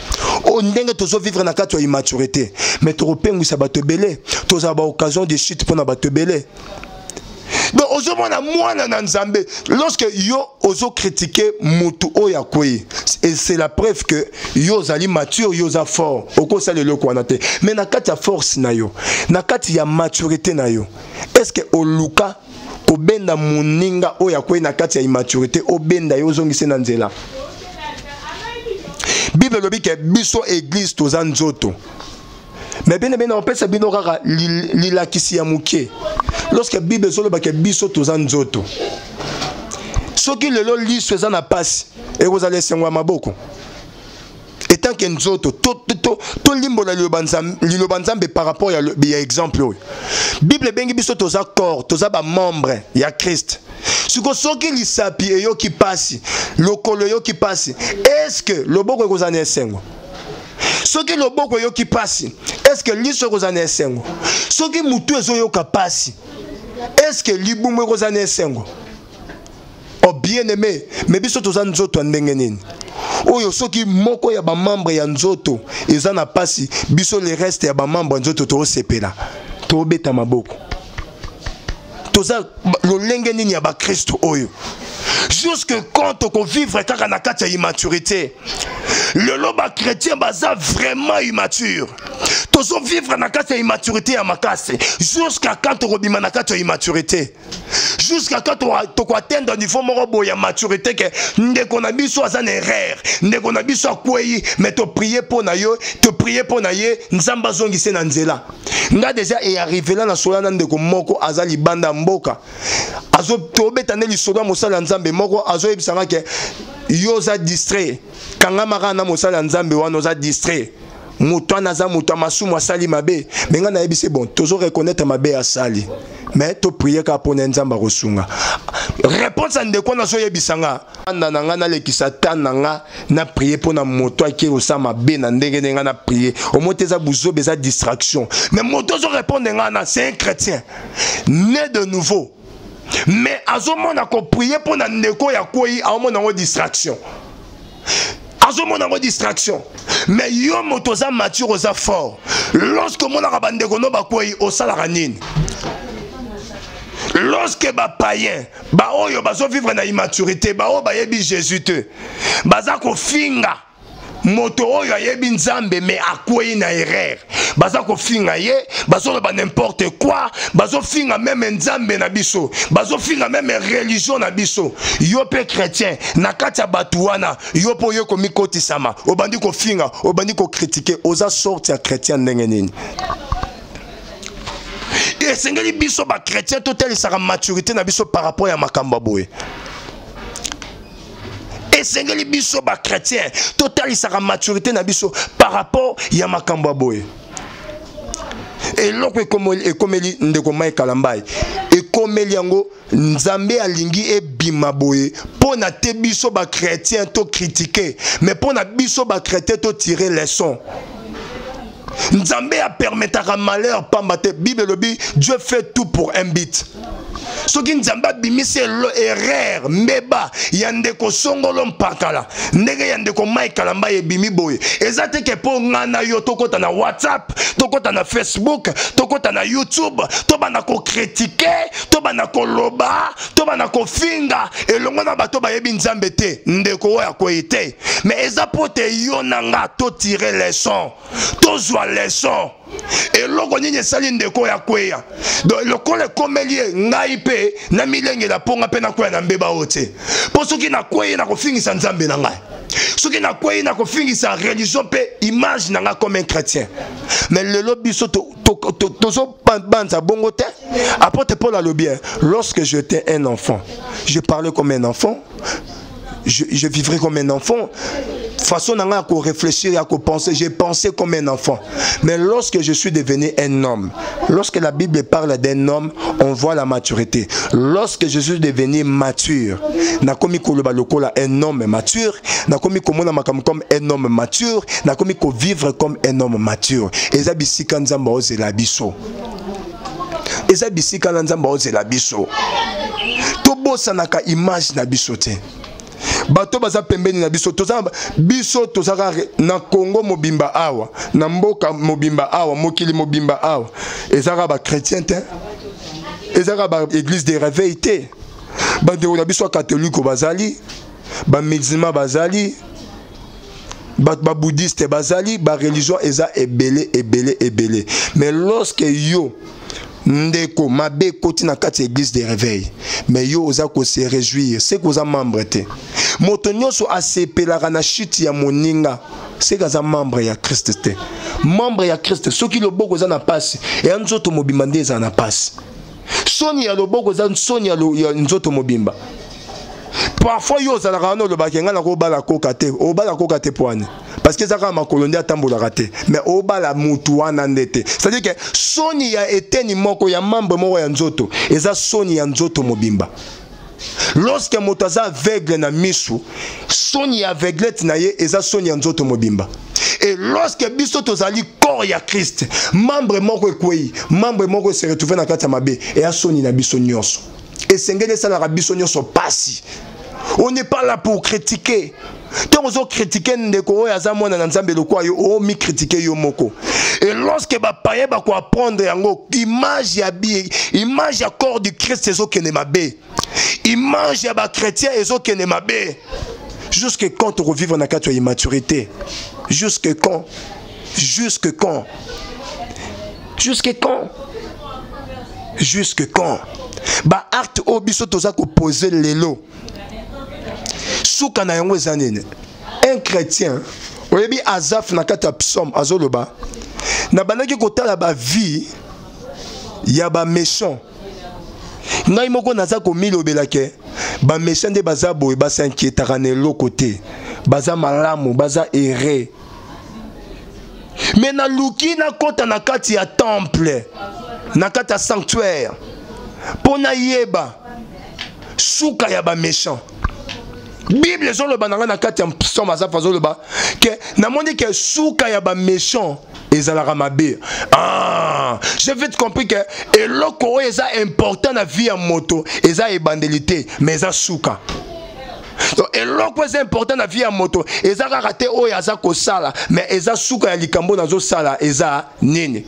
Speaker 1: O ndenge tozo vivre na kati ya immaturité. Mais to repengu sa bato belé. Toza ba occasion de chute pour na bato belé. Donc lorsque yo ozo critiquer mutu oya koi, et c'est la preuve que yo zali mature, yo za fort. Oko sale le ko anate. Mais na kati ya force na yo, na kati ya maturité na yo. Est-ce que oluka ko benda muninga oya koi na kati ya immaturité o benda yo zongise na nzela? Bible lobi ke biso église toza nzoto. Mais bien on peut savoir binokaka lilakisi ya muke. Lorsque la Bible zolo ba ke biso toza nzoto. Soki lelo liso eza na pasi, e kozale sengwa maboko. Etant que nzoto to limbo la liloba nzambe par rapport ya exemple oyo. Bible bengi biso toza corps, toza ba membre ya Christ. Soki lisapi eyo ki pasi, lokolo yo ki pasi, est-ce que loboko ekozana sengwa? Soki loboko yo ki pasi, est-ce que liso ekozana sengwa? Soki mutu ezo yo ka pasi, est-ce que libumu ekozana sengwa? Oh bien aimé, mais biso toza nzoto ndenge nini? Oyo soki moko ya ba membre ya nzoto eza na pasi, biso le reste ya ba membre nzoto to sepela. To beta maboko. Toza lolenge nini ya ba Kristo oyo. Jusque quand on vivre kaka na kati ya immaturité. Le loba chrétien baza vraiment immature. Tozo vivre na kati ya immaturité ya makase. Jusqu'à quand on bima na kati ya immaturité. Jusqu'à quand on atteindre un niveau moko ya maturité que ndeko na biso aza na erreur. Ndeko na biso akwei mais to prier pour na yo, to prier pour na ye nzamba zongise na nzela. Nga déjà est arrivé là na solana ndeko moko aza libanda mboka. Azo to betane li soda mosala nzambe moko azo ebisanga ke yo za distrait. Kanga maka na mosala nzambe wana za distrait. Muto na za muto masumu asali mabe. Menga na ebise bon, tozo reconnaître mabe asali. Mais to prier ka pona nzamba kosunga. Réponse à ndeko na so yebisanga. Anda na nga na lekisa tananga na prier pona moto aki osama be na ndenge nga na prier. Au moins tes abuzo beza distraction. Mais moto zo répondre nga na c'est un chrétien né de nouveau. Mais azomona ko prier pona ndeko ya koi a omona ngo distraction. Azomona ngo distraction. Mais yo moto za mature za fort. Lorsque mon arabandeko no ba koi osala ranine. Lorsque ba païen, ba oyo bazo vivre na immaturité, ba o ba yebi Jésus te. Baza ko finga moto oyo yebi nzambe mais akwei na erreur. Baza ko finga ye, bazo ba n'importe quoi, bazo finga même nzambe na biso, bazo finga même religion na biso. Yo pe chrétien, na kati ya batu wana, yo po yo ko mikoti sama, obandi ko finga, obandi ko critiquer, oza sorti ya chrétien ndenge nini. Et c'est que les biso ba chrétien total sa maturité na biso par rapport à makamba boye. Et c'est que les biso ba chrétien total sa maturité na biso par rapport à makamba boye. Et l'autre comme ndeko mai kalambai. Et ekomeli yango nzambe alingi ebima boye mpo na te biso ba chrétien to critiquer mais mpo na biso ba chrétien to tirer leçon. Nzambe a permettra malheur pamba te Bible lobi Dieu fait tout pour un but. Soki nzamba bimise erreur mbeba yande ko songolo mpakala ndenge yande ko maikala mbaye bimi boye ezate ke po ngana yo tokota na WhatsApp tokota na Facebook tokota na YouTube to bana ko critiquer to bana ko loba to bana ko finga elongo na bato bayebi nzambe te ndeko oya ko ite mais ezapote yo nanga to tirer leçon to zwa leçon et loko nini sali ndeko ya kweya donc lokole komelie ngai pe na milenge la ponga pe na kweya na mbeba ote po soki na kweya na kofingisa nzambe na ngai soki na kweya na kofingisa religion pe image na nga comme un chrétien mais le lobby soto tozo banza bongo te apôtre Paul a le bien lorsque j'étais un enfant je parlais comme un enfant je vivrai comme un enfant. Façon à réfléchir, à penser, j'ai pensé comme un enfant. Mais lorsque je suis devenu un homme, lorsque la Bible parle d'un homme, on voit la maturité. Lorsque je suis devenu mature, un homme mature, comme un homme mature, vivre comme un homme mature. Et ça bisika nzamba ozela biso. Et ça bisika nzamba ozela biso. Tobo sanaka image na biso te. Bato baza pembeni na biso tozaba biso tozaka na Congo mobimba awa na mboka mobimba awa mokili mobimba awa ezaka ba chrétien te ezaka ba église de réveil te bande na biso catholique bazali ba musulman bazali ba bouddhiste bazali ba religion eza ebele mais lorsque yo ndeko mabe koti na kati église de réveil mais yo oza ko se réjouir c'est ko za membre te moto nyonso asepelaka na chute ya moninga c'est kaza membre ya Christ te membre ya Christ soki loboko za na pasi e nzoto mobimba nde za na pasi soni ya loboko za soni ya nzoto mobimba parfois yo za na le bakenga na ko bala koka te o bala koka te poane parce que ça va ma colonie à tambola raté mais au bas la mutuana ndete c'est à dire que soni ya eteni moko ya membre moko ya nzoto eza soni ya nzoto mobimba lorsque motaza aveugle na misu soni ya aveuglette na ye eza soni ya nzoto mobimba et lorsque biso tozali corps ya Christ membre moko ekwei membre moko se retrouver na kati ya mabe et a soni na biso nyonso et sengele ça la biso nyonso pasi. On n'est pas là pour critiquer. Tant on critiquer ndeko ya zamona na nzambe lokwa yo o mi critiquer yo moko. Et lorsque ba paye ba ko apprendre yango image ya bi image ya corps du Christ ezo kene mabe. Image ya ba chrétien ezo kene mabe. Jusque quand on revivre na kati ya immaturité. Jusque quand? Jusque quand? Jusque quand? Jusque quand? Ba acte obiso toza ko poser lelo. Souka na yango zanene. Un chrétien, oyebi Azaf na kata psaume azoloba. Na banaki kotala ba vie ya ba méchant. Ngai moko naza ko milobelake ba méchant de baza boye ba s'inquiétera na lokote. Baza malamu, baza erré. Mais na luki na kota na kati ya temple, na kata sanctuaire. Pona yeba souka ya ba méchant. Bible zo le bananga na kati ya psaume Azaf azoloba que na moni que souka ya ba méchant ezalaka mabe. Ah, j'ai vite compris que eloko eza important na vie ya moto eza ebandélité mais eza souka. Donc eloko eza important na vie ya moto eza raté oyo aza ko sala mais eza souka ya likambo nazo sala eza nini.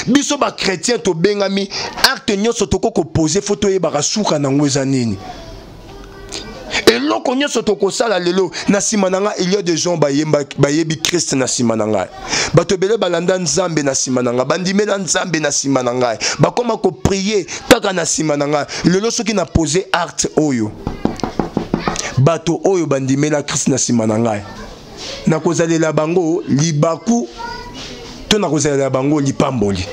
Speaker 1: Biso ba chrétien to bengami acte nyonso toko ko poser photo yeba souka nango eza nini. Et loko nyonso toko sala lelo na simananga il y a des gens bayebi Christ na simananga. Bato bele balanda nzambe na simananga, bandimela nzambe na simananga. Ba koma ko prier kaka na simananga. Lelo soki na poser acte oyo. Bato oyo bandimela Christ na simananga. Na kozalela bango libaku to na kozalela bango lipamboli.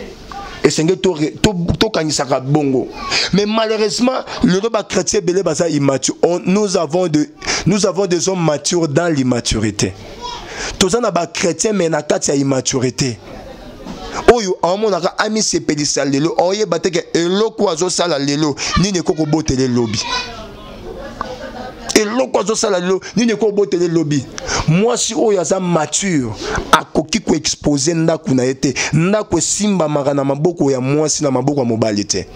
Speaker 1: Et c'est tout kanisaka bongo. Mais malheureusement, le roba chrétien belé baza immature. Nous avons des hommes matures dans l'immaturité. Tous on a ba chrétien mais na kati ya immaturité. oyo amonaka ami sepelisa lelo oyeba te ke eloko azosala lelo nini ekoko botele lobi eloko azosala lelo nini ekoko botele lobi. Mwasi oyo aza mature akoki ko exposer ndako na ete ndako simba na maboko ya mwasi na maboko ya mobali te.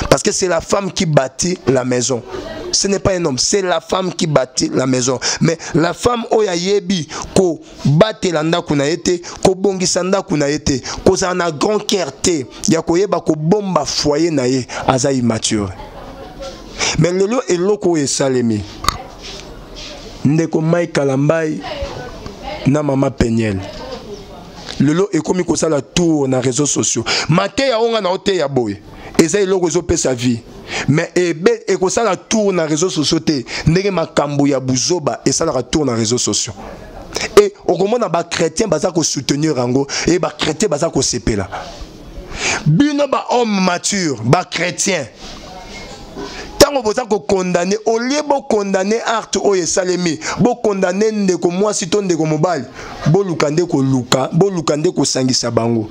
Speaker 1: Parce que c'est la femme qui bâtit la maison. Ce n'est pas un homme, c'est la femme qui bâtit la maison. Mais la femme oya yebi ko bâti landa kuna ete, ko bongisa nda kuna ete, ko za na grand cœur te, ya ko yeba ko bomba foyer na ye, aza immature. Mais lelo eloko e salemi. Ndeko Mai Kalambai na mama Peniel. Lelo ekomi ko sala tour na réseaux sociaux. Mate ya onga na ote ya boy. Eza eloko ezope sa vie. Mais et que ça la tourne dans les réseaux sociaux, ndenge makambo ya buzoba et ça la tourne dans les réseaux sociaux. Et au moment où les chrétiens baza ko soutenir rango et les chrétiens baza ko sepela. Bino ba homme mature, ba chrétien. Tango boza ko condamner, au lieu de condamner art oye salemi, bo condamner ndeko mwasi to ndeko mobali, bo lukande ko luka, bo lukande ko sangisa bango.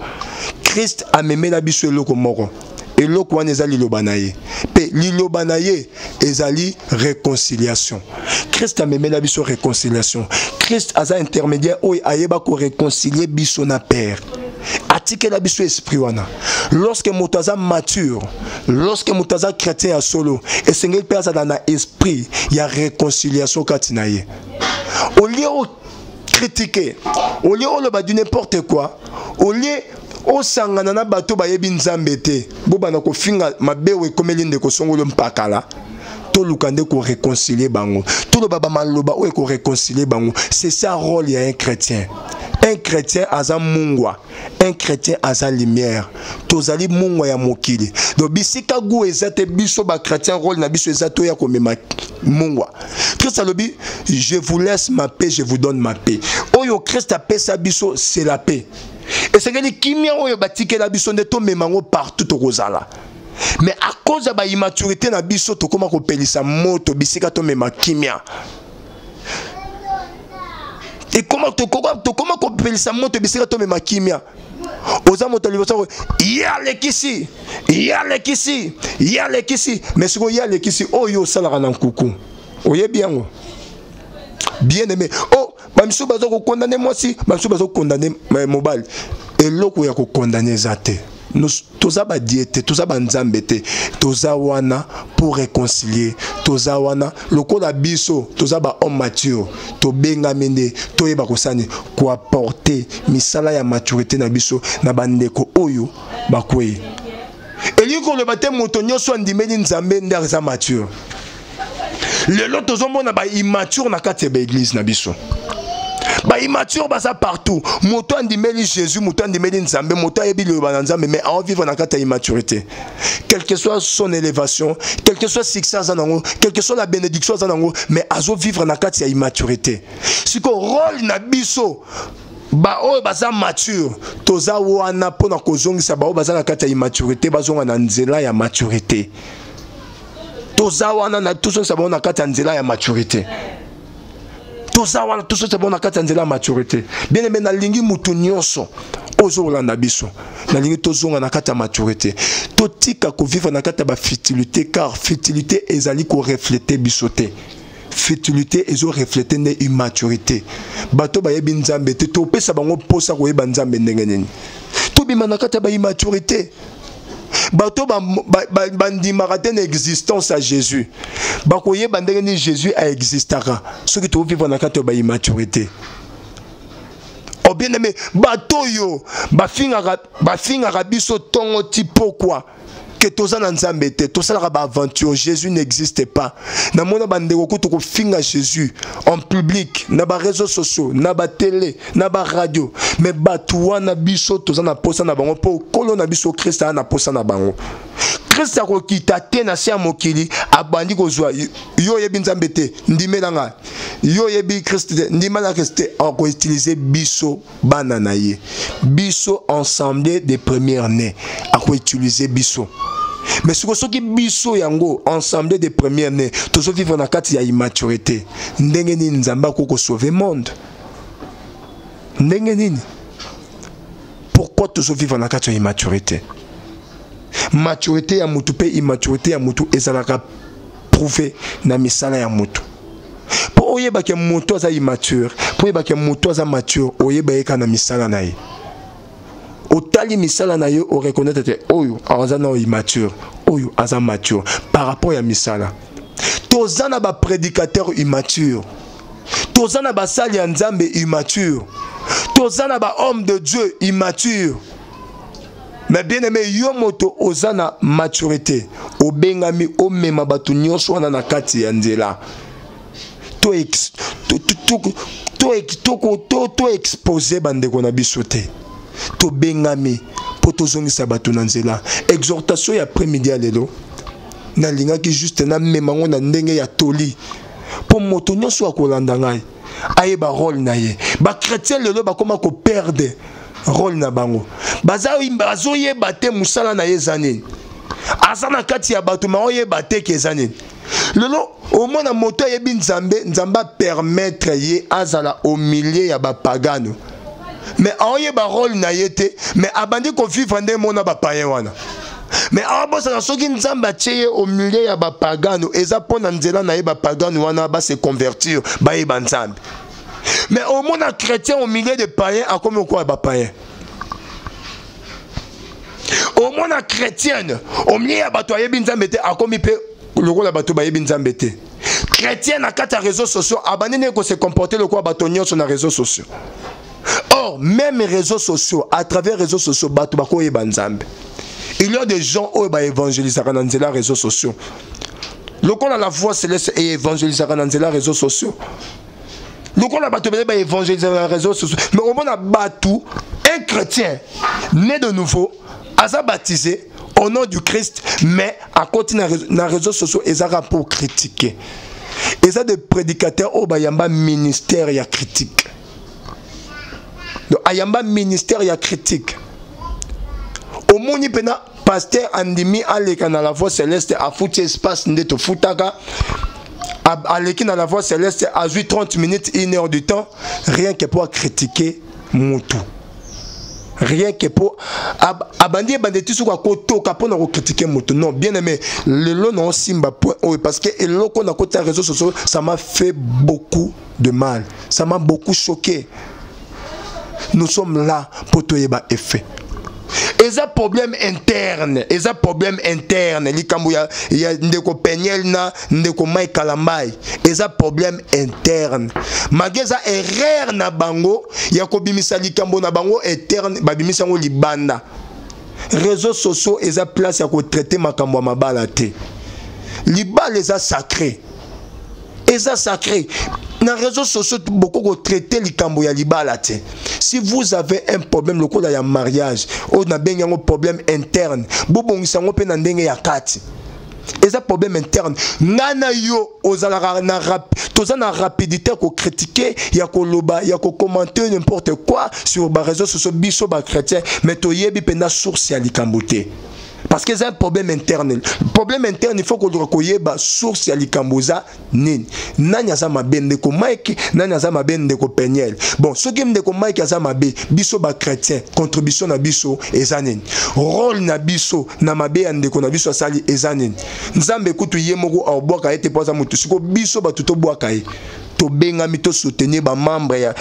Speaker 1: Christ a memé la biso eloko moko. Et l'autre one ezali lobanaye. Pe lilobanaye ezali réconciliation. Christ a memé la biso réconciliation. Christ a intermédiaire où ayeba ko réconcilier biso na père. Atike la biso esprit wana. Lorsque motaza mature, lorsque motaza chrétien à solo, et sengel père ça dans esprit, il y a réconciliation katinaye. Au lieu de critiquer, au lieu de n'importe quoi, au lieu o sangana na bato bayebi nzambe te bobana ko finga mabewe komeli ndeko songolo mpakala to lukande ko réconcilier bango to lo baba maloba o ko réconcilier bango. C'est ça rôle ya un chrétien. Un chrétien aza mungwa, un chrétien aza lumière. Tozali mungwa ya mokili. Donc bisika gu ezate biso ba chrétien rôle na biso ezato ya komema mungwa. Christ alobi je vous laisse ma paix, je vous donne ma paix. Oyo Christ a paix sa biso, c'est la paix. Et c'est que les kimia oyo batike la biso de to memango partout au Rosala. Mais à cause de la immaturité na biso to koma ko pelisa moto bisika to mema kimia. Et comment ko pelisa moto bisika to mema kimia. Oza moto liboso yale kisi, yale kisi, yale kisi. Mais ce ko yale kisi oyo sala na nkuku. Oye bien. Bien aimé. Oh, Mamsou bazo ko condamner moi si, Mamsou bazo condamner mobile. Et loko ya ko condamner zate. Nous toza ba diete, toza ba nzambete, toza wana pour réconcilier, toza wana loko la biso, toza ba homme mature, to benga mende, to yeba ko sani ko apporter misala ya maturité na biso na bandeko oyo ba kwei. Et lui ko le batem moto nyoso ndimeli nzambe ndaza mature. Le lot tozomona ba immature na kati ya église na biso. Ba immature baza partout. Moto andimeli Jésus, moto andimeli Nzambe, moto ayebi le banzambe mais en vivre na kati ya immaturité. Quelle que soit son élévation, quel que soit succès zanango, quelle que soit la bénédiction zanango, mais azo vivre na kati ya immaturité. Si ko rôle na biso ba o baza mature, toza wana pona kozongisa ba o baza na kati ya immaturité, bazonga na nzela ya maturité. Tozawana na tout ça bon na kati nzela ya maturité. Tozawana tout ça bon na kati nzela ya maturité. Bien aimé na lingi mutu nyonso ozolanda biso. Na lingi tozonga na kati ya maturité. Totika ko vivre na kati ba futilité car futilité ezali ko refléter bisoté. Futilité ezo refléter ne immaturité. Bato ba yebi nzambe te to pesa bango posa ko yeba nzambe ndenge nini. To bima na kati ba immaturité. Bato bandimaraté l'existence à Jésus. Bakoye bandengeni Jésus a existara. Ceux qui te vivent en akate ba immaturité. Oh bien aimé, bato yo bafinga biso tongo tipo quoi. Que toza na nzambe te, to sala ba aventure, Jésus n'existe pas. Na mona bandeko ko to finga Jésus en public, na ba réseaux sociaux, na ba télé, na ba radio, mais bato na biso toza na posa na bango po kolo na biso Christ na posa na bango. Christ a ko kita te na sia mokili abandi ko zwa yo yebi nzambe te ndimela nga. Yo yebi Christ ndimela Christ en ko utiliser biso bana na ye. Biso ensemble des premiers-nés a ko utiliser biso. Mais ce qui biso yango ensemble des premiers-nés, tous vivre na kati ya immaturité. Ndenge nini nzamba ko sauver monde. Ndenge nini? Pourquoi pourquoi tous vivre na kati ya immaturité. Maturité ya mutu pe immaturité ya mutu ezalaka prouvé na misala ya mutu. Po oyeba ke mutu aza immature, po oyeba ke mutu aza mature, oyeba eka na misala na ye. Otali misala na ye, o reconnaître te oyo aza na immature, oyo aza mature par rapport ya misala. Tozana ba prédicateur immature. Tozana ba sali ya nzambe immature. Tozana ba homme de Dieu immature. Mais bien aimé, yo moto ozana maturité. Obengami omema batu nyonso wana na kati ya nzela. To exposer bandeko na biso te. To bengami po tozongisa batu na nzela. Exhortation ya après-midi lelo. Na linga ki juste na memango na ndenge ya toli. Po moto nyonso akolanda ngai. Aye ba rôle na ye. Ba chrétien lelo ba koma ko perdre rôle na bango. Bazo ye bate musala na ye zanini. Azana kati ya batu ma ye bate ke zanini. Lelo au moins na moto ye bin nzamba permettre ye azala au milieu ya ba pagano. Mais aye ba rôle na ye te, mais abandi ko vivre ndé mona ba payen wana. Mais abosa soki nzamba tcheye au milieu ya ba pagano, eza pona nzela na ye ba pagano wana ba se convertir ba ye banzambe. Mais au monde chrétien au milieu de païens a comme quoi ba païen. Au monde chrétienne au milieu ya bato yebi nzambete a comme pe le rôle bato ba yebi nzambete. Chrétien na kata réseaux sociaux abanene ko se comporter le quoi bato nyonso na réseaux sociaux. Or même réseaux sociaux à travers réseaux sociaux bato ba ko yeba nzambe. Il y a des gens qui évangélisent dans les réseaux sociaux. Le qu'on a la voix céleste et évangélisent dans les réseaux sociaux. Le qu'on a battu évangélisé dans les réseaux sociaux. Mais au moins a battu un chrétien né de nouveau, a baptisé au nom du Christ, mais à côté dans les réseaux sociaux, ils ont pour critiquer. Ils ont des prédicateurs au bayamba ministère ya critique. Donc ayamba ministère ya critique. Au moni pena pasteur andimi aleka na la voix céleste a foutu espace ndeto futaka aleki na la voix céleste a 30 minutes 1 heure du temps rien que pour critiquer mutu, rien que pour abandi bandeti suka kotoka pour na critiquer mutu. Non bien aimé le lo non simba point parce que le loko na côté réseaux sociaux ça m'a fait beaucoup de mal, ça m'a beaucoup choqué. Nous sommes là pour te yeba effet. Et ça problème interne, et ça problème interne, likambu ya ndeko penyel na ndeko mai kalambai, et ça problème interne. Mageza erreur na bango, ya ko bimisa likambu na bango interne, ba bimisa ngo libanda. Réseaux sociaux et ça place ya ko traiter makambo mabala te. Libala les a sacré. Et ça sacré. Dans les réseaux sociaux, beaucoup de traiter les cambo ya libalate. Si vous avez un problème, le coup de mariage, ou na benga un problème interne, bobo ngisango pe na ndenge ya kati. Et ça problème interne. Nana yo ozala na rapidité ko critiquer, ya ko loba, ya ko commenter n'importe quoi sur les réseaux sociaux biso ba chrétien, mais to yebi pena source ya likambote. Parce que c'est un problème interne. Le problème interne, il faut qu'on le recueille source ya likamboza nini. Nani aza mabende ko Mike, nani aza mabende ko Peniel. Bon, ce qui me de ko Mike aza mabe, biso ba chrétien, contribution na biso ezaneni. Rôle na biso na mabe ande ko na biso sali ezaneni. Nzambe kutu yemoko awboka ete poza mutu. Siko biso ba tuto boka e. To benga mito soutenir ba membre ya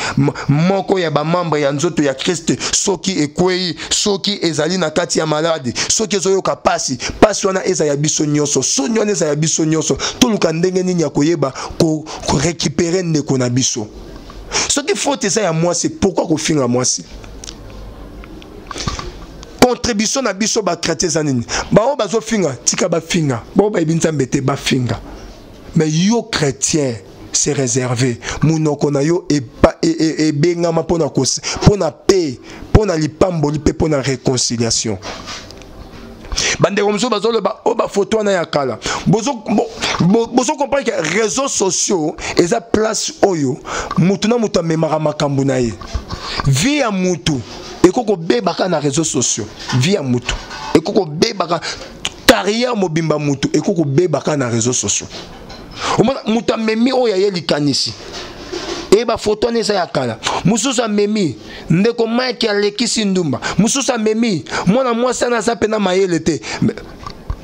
Speaker 1: moko ya ba membre ya nzoto ya Christ soki ekwei soki ezali na kati ya malade soki ezoyoka pasi wana eza ya biso nyonso sonyo eza ya biso nyonso to luka ndenge nini ya koyeba ko récupérer ndeko na biso soki faute eza ya mwasi pourquoi ko finga mwasi contribution na biso ba chrétien zanini ba o bazo finga tika ba finga ba ba ibinza mbete ba finga mais yo chrétien c'est réservé. Munoko na yo et bengama pona paix, pona lipamboli pe pona réconciliation. Bande komso bazo le ba oba photo na yakala. Bozo comprendre que réseaux sociaux eza place oyo mutu na mutu memara makambu na ye. Via mutu ekoko bebaka na réseaux sociaux. Via mutu ekoko bebaka carrière mobimba mutu ekoko bebaka na réseaux sociaux. Muta memi oya ye likanisi. et ba photo ne sa yakala mususu amemi ndeko Mike alekisi ndumba mususu amemi mwana mwasi na sa pena mayele te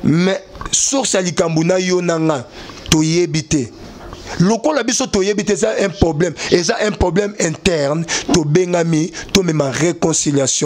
Speaker 1: mais source likambo na yo nanga toyebite lokola biso toyebite ça un problème et ça un problème interne to bengami to mema réconciliation